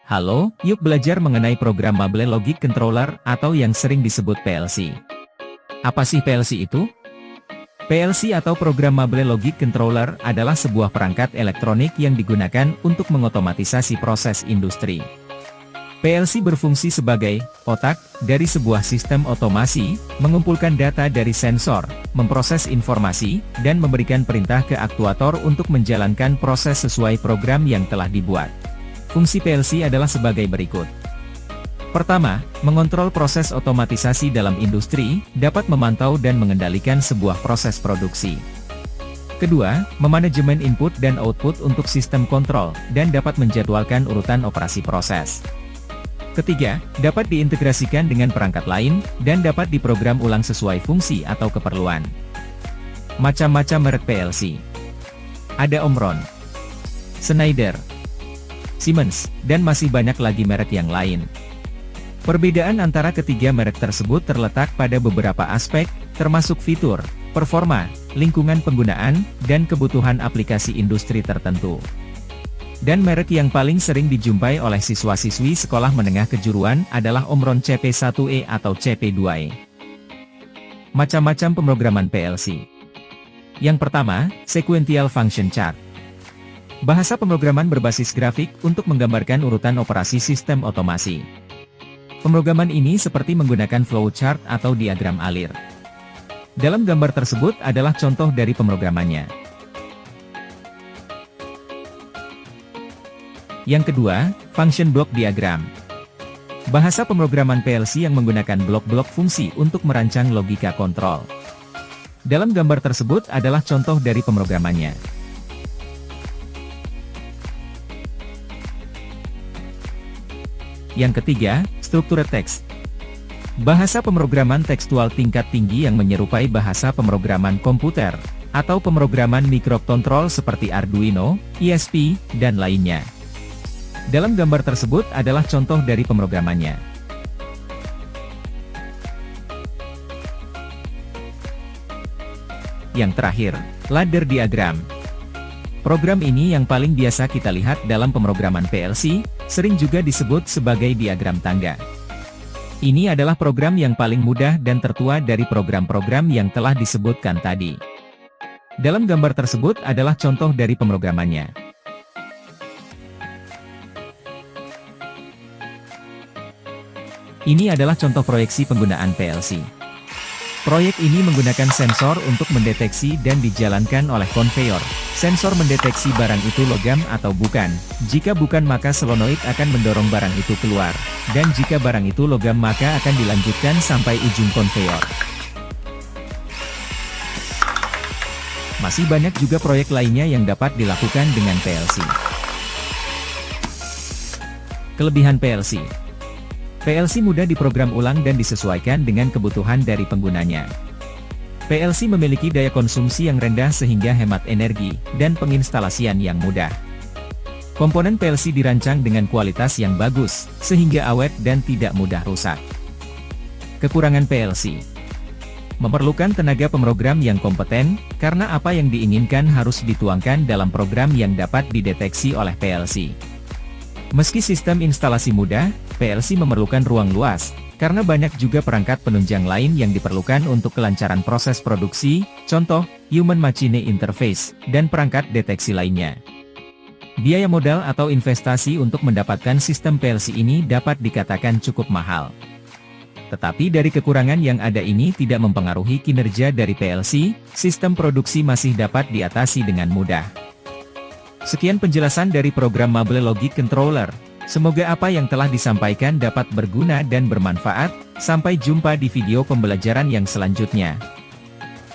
Halo, yuk belajar mengenai program Mable Logic Controller atau yang sering disebut PLC. Apa sih PLC itu? PLC atau program Mable Logic Controller adalah sebuah perangkat elektronik yang digunakan untuk mengotomatisasi proses industri. PLC berfungsi sebagai otak dari sebuah sistem otomasi, mengumpulkan data dari sensor, memproses informasi, dan memberikan perintah ke aktuator untuk menjalankan proses sesuai program yang telah dibuat. Fungsi PLC adalah sebagai berikut. Pertama, mengontrol proses otomatisasi dalam industri, dapat memantau dan mengendalikan sebuah proses produksi. Kedua, memanajemen input dan output untuk sistem kontrol, dan dapat menjadwalkan urutan operasi proses. Ketiga, dapat diintegrasikan dengan perangkat lain, dan dapat diprogram ulang sesuai fungsi atau keperluan. Macam-macam merek PLC. Ada Omron, Schneider, Siemens, dan masih banyak lagi merek yang lain. Perbedaan antara ketiga merek tersebut terletak pada beberapa aspek, termasuk fitur, performa, lingkungan penggunaan, dan kebutuhan aplikasi industri tertentu. Dan merek yang paling sering dijumpai oleh siswa-siswi sekolah menengah kejuruan adalah Omron CP1E atau CP2E. Macam-macam pemrograman PLC. Yang pertama, Sequential Function Chart. Bahasa pemrograman berbasis grafik untuk menggambarkan urutan operasi sistem otomasi. Pemrograman ini seperti menggunakan flowchart atau diagram alir. Dalam gambar tersebut adalah contoh dari pemrogramannya. Yang kedua, Function Block Diagram. Bahasa pemrograman PLC yang menggunakan blok-blok fungsi untuk merancang logika kontrol. Dalam gambar tersebut adalah contoh dari pemrogramannya. Yang ketiga, Structured Text. Bahasa pemrograman tekstual tingkat tinggi yang menyerupai bahasa pemrograman komputer, atau pemrograman mikrokontrol seperti Arduino, ISP, dan lainnya. Dalam gambar tersebut adalah contoh dari pemrogramannya. Yang terakhir, Ladder Diagram. Program ini yang paling biasa kita lihat dalam pemrograman PLC, sering juga disebut sebagai diagram tangga. Ini adalah program yang paling mudah dan tertua dari program-program yang telah disebutkan tadi. Dalam gambar tersebut adalah contoh dari pemrogramannya. Ini adalah contoh proyeksi penggunaan PLC. Proyek ini menggunakan sensor untuk mendeteksi dan dijalankan oleh konveyor. Sensor mendeteksi barang itu logam atau bukan. Jika bukan maka solenoid akan mendorong barang itu keluar. Dan jika barang itu logam maka akan dilanjutkan sampai ujung konveyor. Masih banyak juga proyek lainnya yang dapat dilakukan dengan PLC. Kelebihan PLC. PLC mudah diprogram ulang dan disesuaikan dengan kebutuhan dari penggunanya. PLC memiliki daya konsumsi yang rendah sehingga hemat energi, dan penginstalasian yang mudah. Komponen PLC dirancang dengan kualitas yang bagus, sehingga awet dan tidak mudah rusak. Kekurangan PLC. Memerlukan tenaga pemrogram yang kompeten, karena apa yang diinginkan harus dituangkan dalam program yang dapat dideteksi oleh PLC. Meski sistem instalasi mudah, PLC memerlukan ruang luas, karena banyak juga perangkat penunjang lain yang diperlukan untuk kelancaran proses produksi, contoh, Human Machine Interface, dan perangkat deteksi lainnya. Biaya modal atau investasi untuk mendapatkan sistem PLC ini dapat dikatakan cukup mahal. Tetapi dari kekurangan yang ada ini tidak mempengaruhi kinerja dari PLC, sistem produksi masih dapat diatasi dengan mudah. Sekian penjelasan dari program Mable Logic Controller. Semoga apa yang telah disampaikan dapat berguna dan bermanfaat. Sampai jumpa di video pembelajaran yang selanjutnya.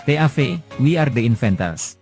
TAV, We Are The Inventors.